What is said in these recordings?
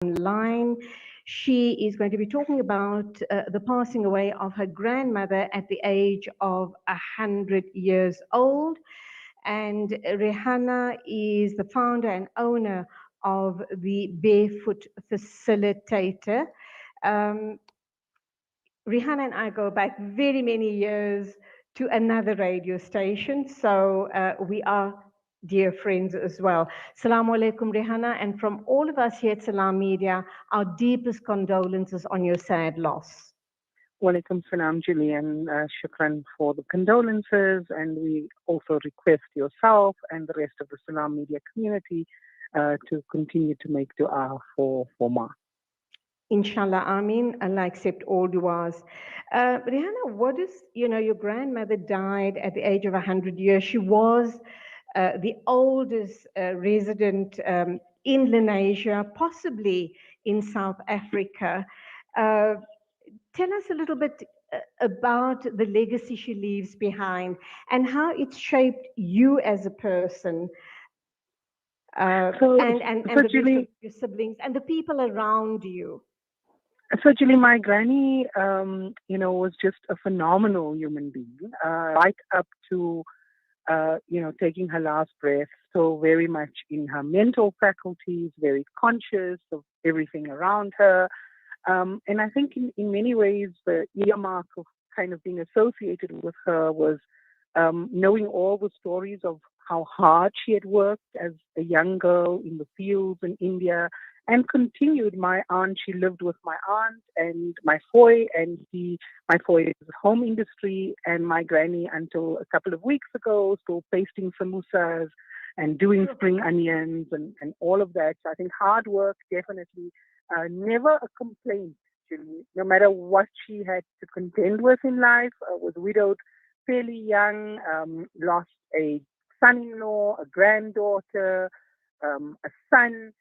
online. She is going to be talking about the passing away of her grandmother at the age of 100 years old. And Rehana is the founder and owner of the Barefoot Facilitator. Um, Rehana and I go back very many years to another radio station, so we are dear friends as well. Assalamu alaikum, Rehana, and from all of us here at Salam Media, our deepest condolences on your sad loss. Walaikum salam, Julian. Shukran for the condolences, and we also request yourself and the rest of the Salam Media community to continue to make dua for Ma. Inshallah, Ameen. Allah accept all duas. Rehana, what is, your grandmother died at the age of 100 years. She was the oldest resident in Lenasia, possibly in South Africa. Tell us a little bit about the legacy she leaves behind and how it shaped you as a person. And the rest of your siblings and the people around you. So, Julie, my granny, was just a phenomenal human being, right up to, taking her last breath. So very much in her mental faculties, very conscious of everything around her. And I think in many ways, the earmark of kind of being associated with her was knowing all the stories of how hard she had worked as a young girl in the fields in India and continued. My aunt, she lived with my aunt and my foy, and my foy is home industry, and my granny until a couple of weeks ago still pasting samosas and doing spring onions and all of that. So I think hard work, definitely, never a complaint, Julie, no matter what she had to contend with in life, was widowed fairly young, lost a son-in-law, a granddaughter, a son.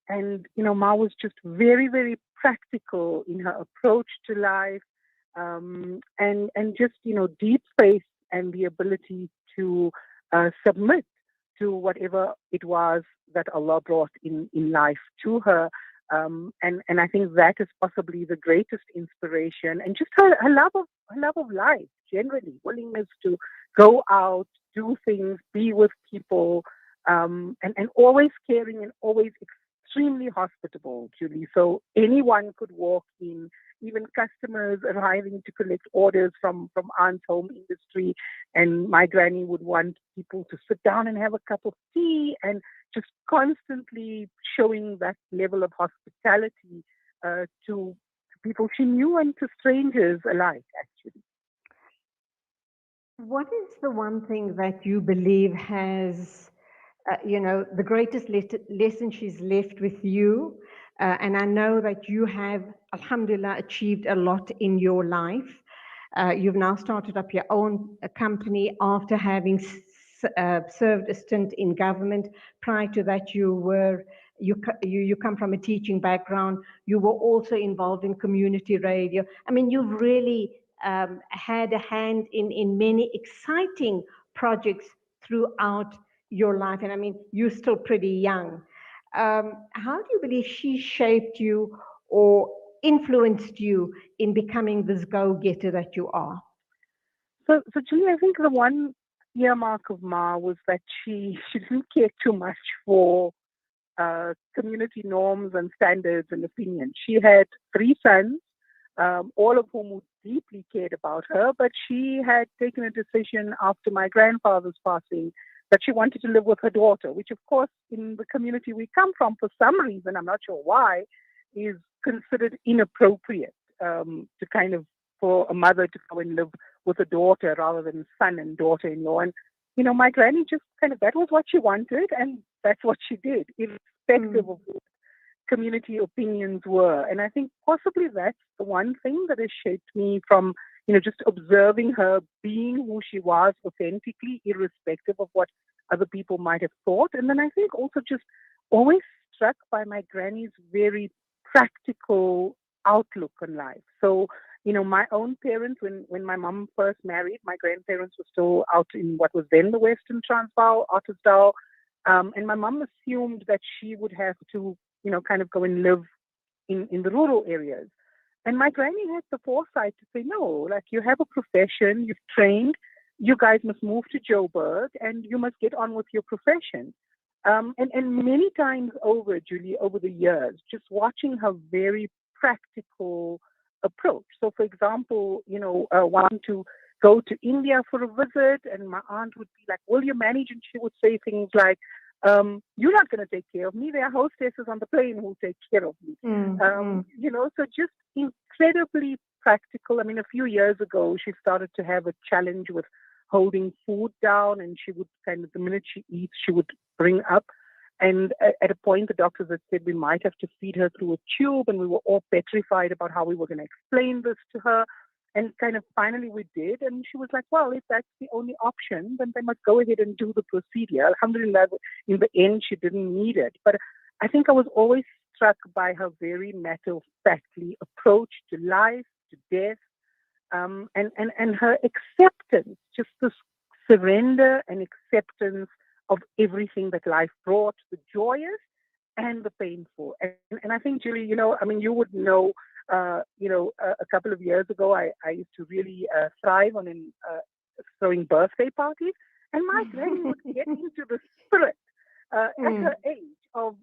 And Ma was just very, very practical in her approach to life, and just, deep faith and the ability to submit to whatever it was that Allah brought in life to her. And I think that is possibly the greatest inspiration, and just her love of life generally, willingness to go out, do things, be with people, and always caring and always extremely hospitable, Julie. So anyone could walk in, even customers arriving to collect orders from Aunt's home industry, and my granny would want people to sit down and have a cup of tea, and just constantly showing that level of hospitality to people she knew and to strangers alike, actually. What is the one thing that you believe has, the greatest lesson she's left with you? And I know that you have, alhamdulillah, achieved a lot in your life. You've now started up your own company after having served a stint in government. Prior to that, you come from a teaching background. You were also involved in community radio. I mean, you've really had a hand in many exciting projects throughout your life. And I mean, you're still pretty young. How do you believe she shaped you or influenced you in becoming this go-getter that you are? So Julie, I think the one earmark of Ma was that she didn't care too much for community norms and standards and opinions. She had 3 sons, all of whom deeply cared about her, but she had taken a decision after my grandfather's passing that she wanted to live with her daughter, which of course in the community we come from, for some reason, I'm not sure why, is considered inappropriate to kind of, for a mother to go and live with a daughter rather than son and daughter-in-law. And, my granny just kind of, that was what she wanted, and that's what she did, irrespective of what community opinions were. And I think possibly that's the one thing that has shaped me from, just observing her being who she was authentically, irrespective of what other people might have thought. And then I think also just always struck by my granny's very practical outlook on life. So, my own parents, when my mom first married, my grandparents were still out in what was then the Western Transvaal, Ottosdal. And my mom assumed that she would have to kind of go and live in the rural areas. And my granny had the foresight to say, no, like you have a profession, you've trained, you guys must move to Joburg and you must get on with your profession. And many times over, Julie, over the years, just watching her very practical approach. So, for example, wanting to go to India for a visit, and my aunt would be like, will you manage? And she would say things like, you're not going to take care of me. There are hostesses on the plane who take care of me. So just incredibly practical. I mean, a few years ago, she started to have a challenge with holding food down, and she would kind of, the minute she eats, she would bring up. And at a point, the doctors had said we might have to feed her through a tube, and we were all petrified about how we were going to explain this to her. And kind of finally we did, and she was like, well, if that's the only option, then they must go ahead and do the procedure. Alhamdulillah, in the end, she didn't need it. But I think I was always struck by her very matter-of-factly approach to life, to death, and her acceptance, just this surrender and acceptance of everything that life brought, the joyous and the painful. And I think, Julie, you would know, a couple of years ago, I used to really thrive on throwing birthday parties, and my granny would get into the spirit at her age of,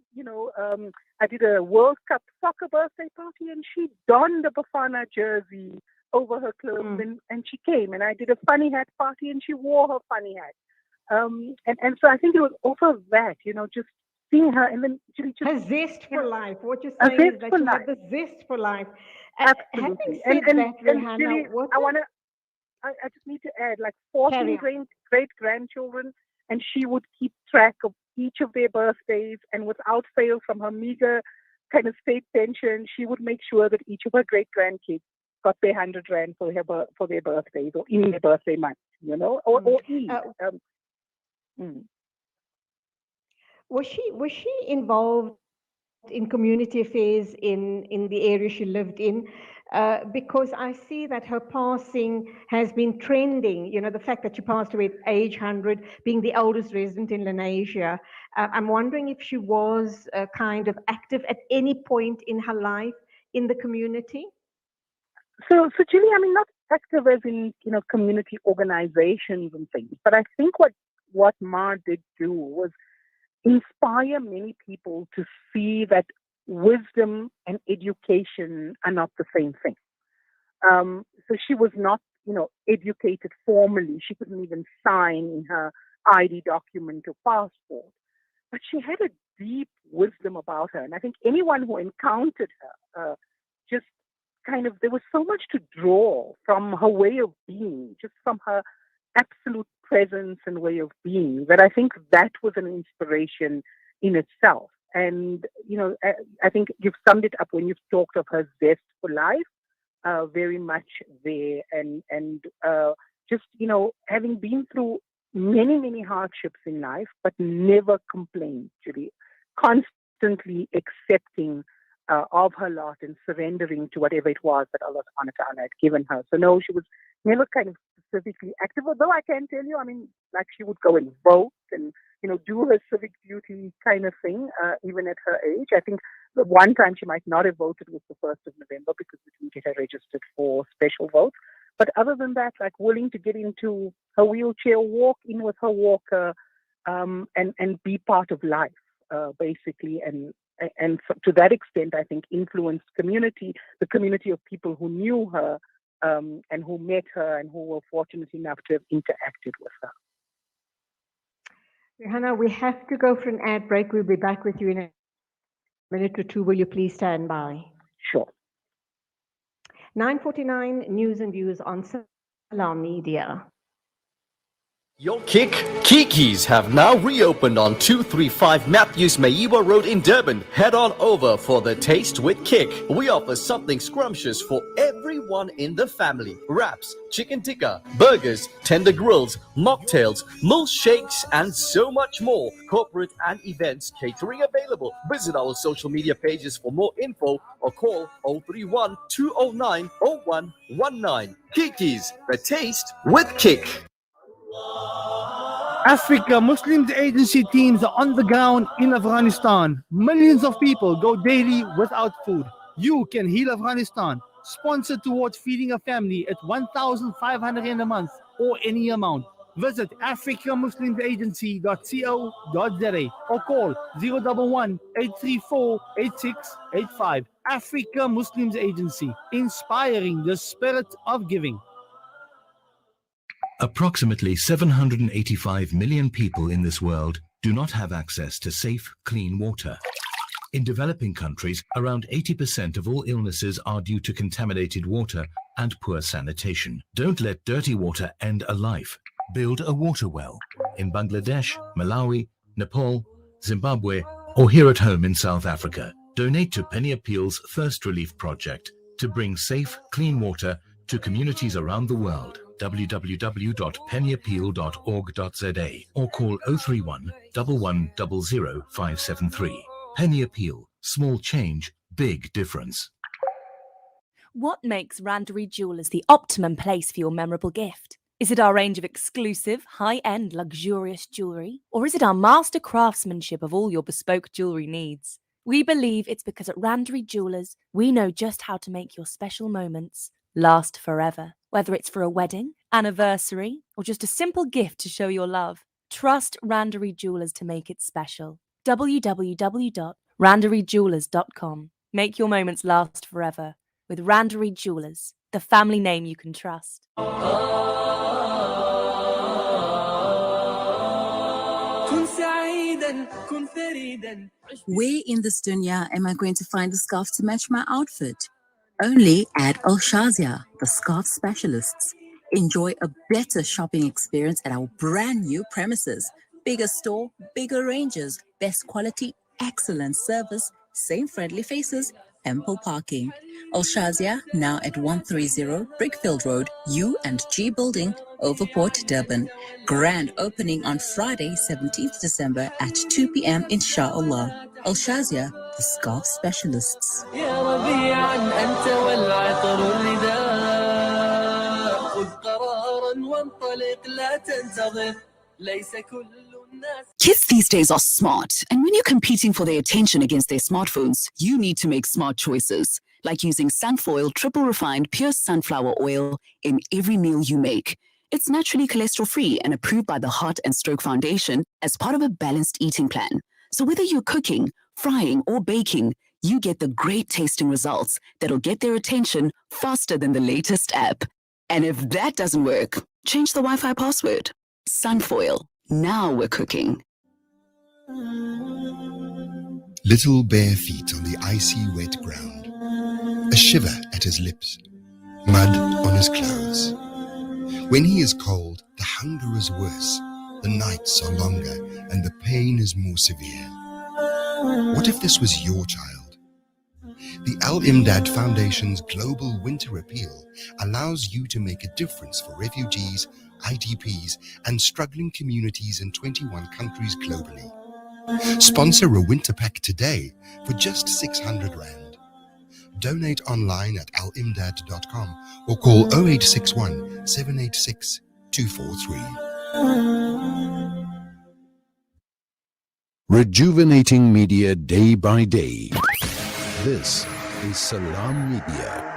I did a World Cup soccer birthday party, and she donned a Bafana jersey over her clothes, and she came, and I did a funny hat party, and she wore her funny hat. And so I think it was also that, just seeing her, and then just a zest for life. What you're saying is that you have the zest for life. Absolutely. Having said that, Rehana, Julie, I just need to add, like 14 great grandchildren, and she would keep track of each of their birthdays, and without fail, from her meager kind of state pension, she would make sure that each of her great grandkids got their 100 rand for their birthdays, or in their birthday month, or Eid. Was she involved in community affairs in the area she lived in? Because I see that her passing has been trending. The fact that she passed away at age 100, being the oldest resident in Lenasia. I'm wondering if she was kind of active at any point in her life in the community. So Julie, not active as in community organizations and things, but I think what Ma did do was inspire many people to see that wisdom and education are not the same thing. So she was not, educated formally. She couldn't even sign in her ID document or passport. But she had a deep wisdom about her. And I think anyone who encountered her just kind of, there was so much to draw from her way of being, just from her absolute presence and way of being, that I think that was an inspiration in itself. And, I think you've summed it up when you've talked of her zest for life, very much there. And just, having been through many, many hardships in life, but never complained, Julie, constantly accepting of her lot and surrendering to whatever it was that Allah subhanahu wa ta'ala had given her. So no, she was never kind of specifically active, although I can tell you, like she would go and vote and, do her civic duty kind of thing, even at her age. I think the one time she might not have voted was the 1st of November because we didn't get her registered for special votes. But other than that, like willing to get into her wheelchair, walk in with her walker, and be part of life, basically. And to that extent, I think influenced the community of people who knew her, and who met her and who were fortunate enough to have interacted with her. Rehana, we have to go for an ad break. We'll be back with you in a minute or two. Will you please stand by? Sure. 9:49 News and Views on Salam Media. Your Kiki's have now reopened on 235 Matthews Maiwa Road in Durban. Head on over for the Taste with Kik. We offer something scrumptious for everyone in the family. Wraps, chicken tikka, burgers, tender grills, mocktails, milkshakes, and so much more. Corporate and events catering available. Visit our social media pages for more info or call 031 209 0119. Kiki's, the Taste with Kik. Africa Muslims Agency teams are on the ground in Afghanistan. Millions of people go daily without food. You can heal Afghanistan. Sponsor towards feeding a family at 1,500 in a month or any amount. Visit africamuslimsagency.co.za or call 011 834 8685. Africa Muslims Agency, inspiring the spirit of giving. Approximately 785 million people in this world do not have access to safe, clean water. In developing countries, around 80% of all illnesses are due to contaminated water and poor sanitation. Don't let dirty water end a life. Build a water well in Bangladesh, Malawi, Nepal, Zimbabwe, or here at home in South Africa. Donate to Penny Appeal's Thirst Relief Project to bring safe, clean water to communities around the world. www.pennyappeal.org.za or call 031 1100 573. Penny Appeal. Small change, big difference. What makes Randery Jewelers the optimum place for your memorable gift? Is it our range of exclusive, high-end, luxurious jewellery? Or is it our master craftsmanship of all your bespoke jewellery needs? We believe it's because at Randery Jewelers, we know just how to make your special moments last forever. Whether it's for a wedding, anniversary, or just a simple gift to show your love, trust Randery Jewelers to make it special. www.randeryjewelers.com. Make your moments last forever with Randery Jewelers, the family name you can trust. Where in this dunya am I going to find a scarf to match my outfit? Only at Al Shazia, the scarf specialists. Enjoy a better shopping experience at our brand new premises. Bigger store, bigger ranges, best quality, excellent service, same friendly faces, ample parking. Al Shazia, now at 130 Brickfield Road, U&G Building, Overport, Durban. Grand opening on Friday, 17th December at 2 p.m. inshallah. Al Shazia, the scarf specialists. Kids these days are smart, and when you're competing for their attention against their smartphones, you need to make smart choices, like using Sunfoil triple refined pure sunflower oil in every meal you make. It's naturally cholesterol-free and approved by the Heart and Stroke Foundation as part of a balanced eating plan. So whether you're cooking, frying, or baking, you get the great tasting results that'll get their attention faster than the latest app. And if that doesn't work, change the Wi-Fi password. Sunfoil. Now we're cooking. Little bare feet on the icy wet ground, a shiver at his lips, mud on his clothes. When he is cold, the hunger is worse, the nights are longer, and the pain is more severe. What if this was your child? The Al-Imdad Foundation's Global Winter Appeal allows you to make a difference for refugees, IDPs, and struggling communities in 21 countries globally. Sponsor a winter pack today for just 600 Rand. Donate online at alimdad.com or call 0861 786 243. Rejuvenating media day by day. This is Salam Media.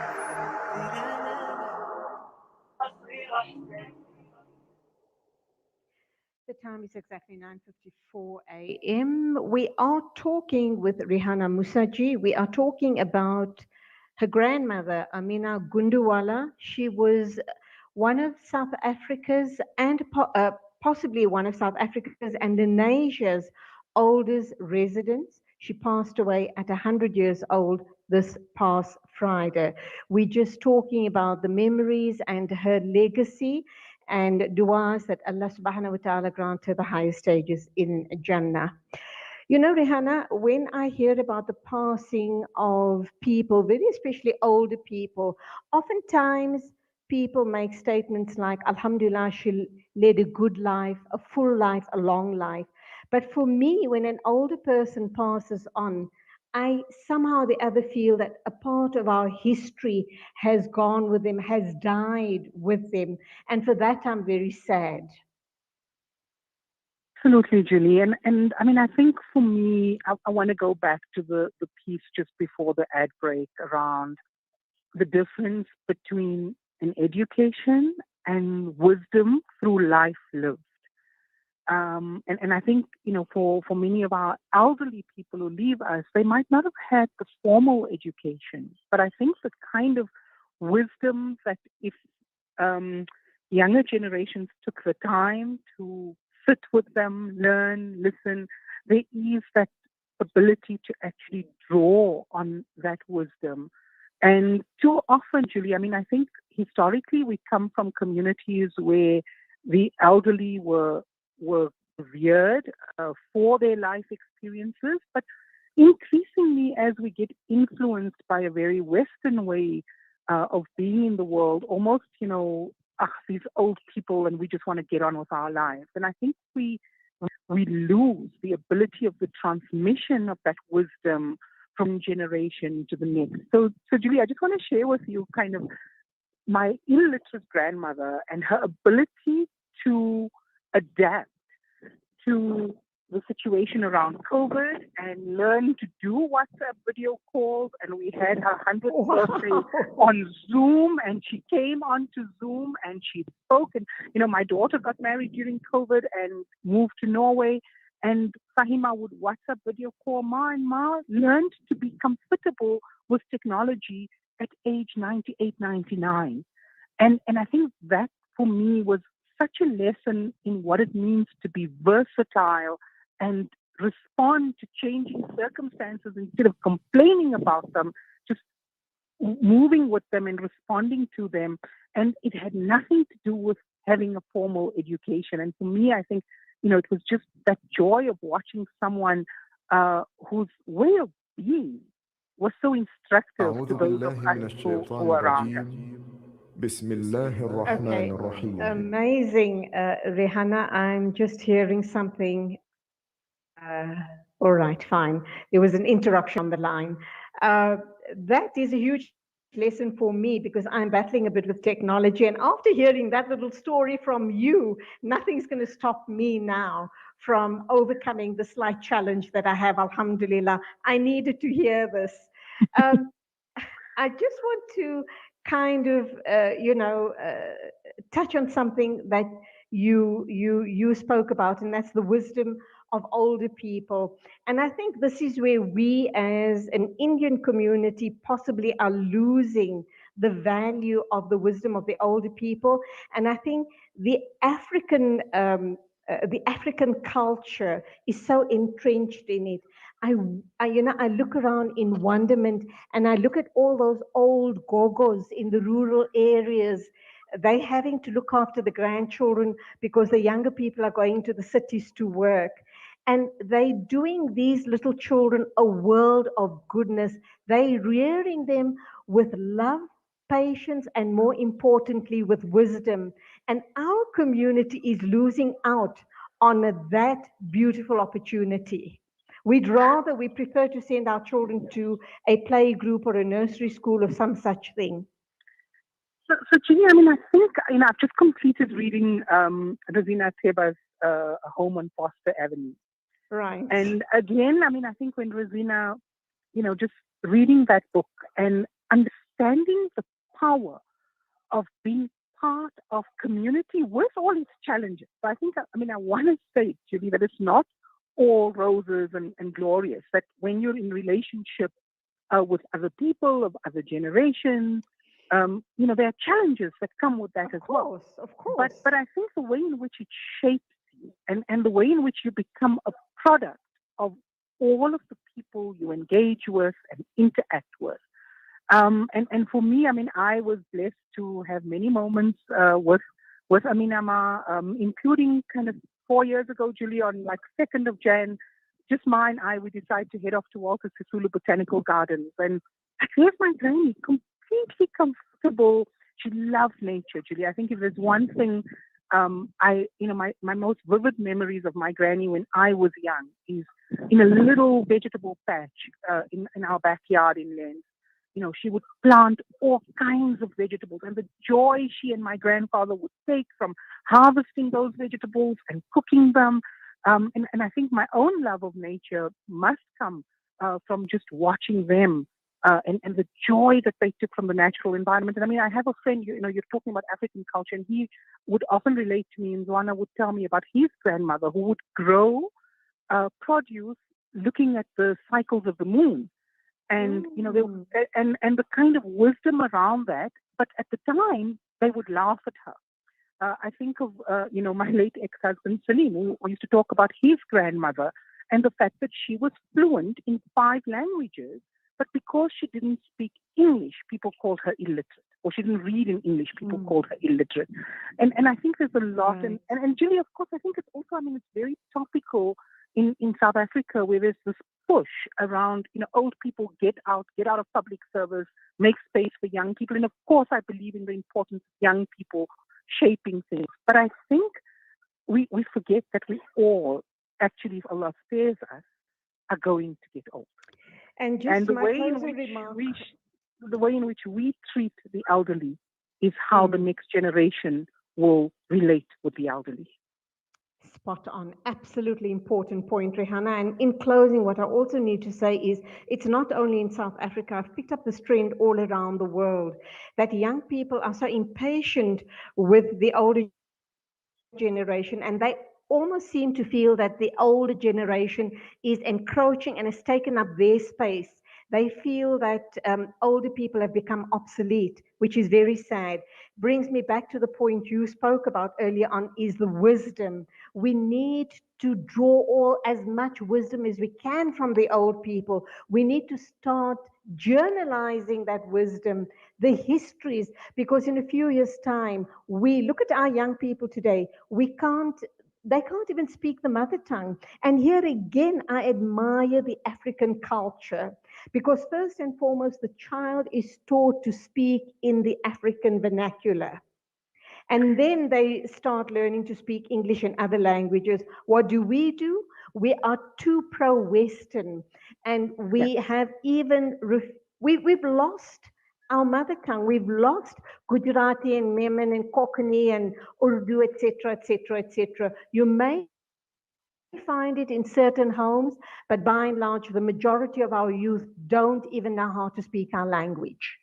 The time is exactly 9:54 a.m. We are talking with Rehana Moosajee. We are talking about her grandmother, Amina Gunduwala. She was one of South Africa's and possibly one of South Africa's and Lenasia's oldest residents. She passed away at 100 years old this past Friday. We're just talking about the memories and her legacy and du'as that Allah subhanahu wa ta'ala grant her the highest stages in Jannah. You know, Rehana, when I hear about the passing of people, very especially older people, oftentimes people make statements like, Alhamdulillah, she led a good life, a full life, a long life. But for me, when an older person passes on, I somehow the other feel that a part of our history has gone with them, has died with them. And for that, I'm very sad. Absolutely, Julie. And I mean, I think for me, I want to go back to the piece just before the ad break around the difference between an education and wisdom through life lived. And I think, for many of our elderly people who leave us, they might not have had the formal education, but I think the kind of wisdom that if younger generations took the time to sit with them, learn, listen, there is that ability to actually draw on that wisdom. And too often, Julie, I mean, I think historically we come from communities where the elderly were revered for their life experiences, but increasingly as we get influenced by a very Western way of being in the world, almost, these old people and we just want to get on with our lives. And I think we lose the ability of the transmission of that wisdom from generation to the next. So Julie, I just want to share with you kind of my illiterate grandmother and her ability to adapt to the situation around COVID and learn to do WhatsApp video calls. And we had her 100th birthday on Zoom, and she came onto Zoom and she spoke. And, my daughter got married during COVID and moved to Norway. And Fahima would WhatsApp video call Ma, and Ma learned to be comfortable with technology at age 98, 99. And I think that for me was such a lesson in what it means to be versatile and respond to changing circumstances instead of complaining about them, just moving with them and responding to them. And it had nothing to do with having a formal education. And for me, I think, it was just that joy of watching someone whose way of being was so instructive to those of us who were around them. Okay, amazing, Rehana. I'm just hearing something. All right, fine. There was an interruption on the line. That is a huge lesson for me because I'm battling a bit with technology. And after hearing that little story from you, nothing's going to stop me now from overcoming the slight challenge that I have, alhamdulillah. I needed to hear this. I just want to kind of, touch on something that you spoke about, and that's the wisdom of older people. And I think this is where we as an Indian community possibly are losing the value of the wisdom of the older people. And I think the African culture is so entrenched in it. I look around in wonderment and I look at all those old gogos in the rural areas. They having to look after the grandchildren because the younger people are going to the cities to work. And they doing these little children a world of goodness. They rearing them with love, patience, and more importantly, with wisdom. And our community is losing out on that beautiful opportunity. We prefer to send our children to a play group or a nursery school or some such thing. So Ginny, I mean, I think, I've just completed reading Rosina Teba's A Home on Foster Avenue. Right. And again, I mean, I think when Rosina, just reading that book and understanding the power of being part of community with all its challenges. So I think, I want to say, Julie, that it's not all roses and glorious, that when you're in relationship with other people of other generations, there are challenges that come with that as well. Of course. But I think the way in which it shapes you and the way in which you become a product of all of the people you engage with and interact with. And for me, I was blessed to have many moments with Amina Ma, including kind of 4 years ago, Julie, on 2nd of Jan, just Ma and I, we decided to head off to Walter Sisulu Botanical Gardens. And I left my granny completely comfortable. She loves nature, Julie. I think if there's one thing, my most vivid memories of my granny when I was young is in a little vegetable patch in our backyard in Lens. She would plant all kinds of vegetables, and the joy she and my grandfather would take from harvesting those vegetables and cooking them. And I think my own love of nature must come from just watching them and the joy that they took from the natural environment. And I mean, I have a friend, you're talking about African culture, and he would often relate to me, and Zwana would tell me about his grandmother who would grow produce looking at the cycles of the moon. And, and the kind of wisdom around that. But at the time, they would laugh at her. I think of, my late ex-husband, Salim, who used to talk about his grandmother and the fact that she was fluent in 5 languages, but because she didn't speak English, people called her illiterate. Or she didn't read in English, people called her illiterate. And I think there's a lot. Right. And Julie, of course, I think it's also, it's very topical in South Africa, where there's this push around, old people get out of public service, make space for young people. And of course, I believe in the importance of young people shaping things. But I think we forget that we all, actually, if Allah spares us, are going to get old. And just the way in which we treat the elderly is how the next generation will relate with the elderly. Spot on. Absolutely important point, Rehana. And in closing, what I also need to say is it's not only in South Africa. I've picked up this trend all around the world that young people are so impatient with the older generation, and they almost seem to feel that the older generation is encroaching and has taken up their space. They feel that older people have become obsolete, which is very sad. Brings me back to the point you spoke about earlier on, is the wisdom. We need to draw as much wisdom as we can from the old people. We need to start journalizing that wisdom, the histories, because in a few years' time, we look at our young people today, they can't even speak the mother tongue. And here again, I admire the African culture, because first and foremost, the child is taught to speak in the African vernacular. And then they start learning to speak English and other languages. What do? We are too pro-Western, and we have even, we've lost our mother tongue. We've lost Gujarati and Memon and Cockney and Urdu, etc., etc., etc. You may find it in certain homes, but by and large, the majority of our youth don't even know how to speak our language.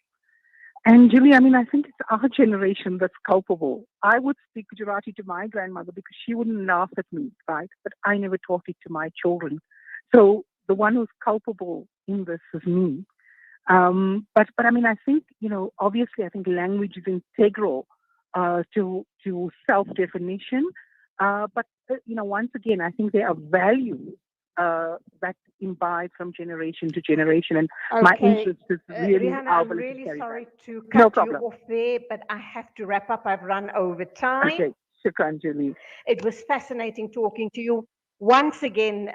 And Julie, I think it's our generation that's culpable. I would speak Gujarati to my grandmother because she wouldn't laugh at me, right? But I never taught it to my children. So the one who's culpable in this is me. But I think, obviously I think language is integral to self-definition. But once again, I think there are values that imbibe from generation to generation. And my interest is really Rehana, I'm really sorry to cut you off there, but I have to wrap up. I've run over time. Okay, shukran, Julie. It was fascinating talking to you. Once again,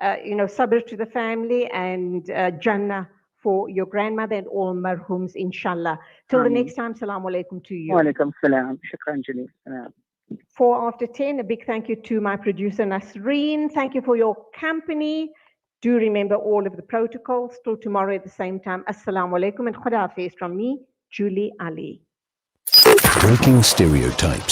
sabr to the family and Jannah for your grandmother and all marhooms, inshallah. Till the next time, salaam alaikum to you. Wa alaikum salam. Shukran, Julie. 4:10, a big thank you to my producer Nasreen. Thank you for your company. Do remember all of the protocols. Till tomorrow at the same time. Assalamu alaikum and Khuda Hafiz from me, Julie Ali. Breaking stereotypes.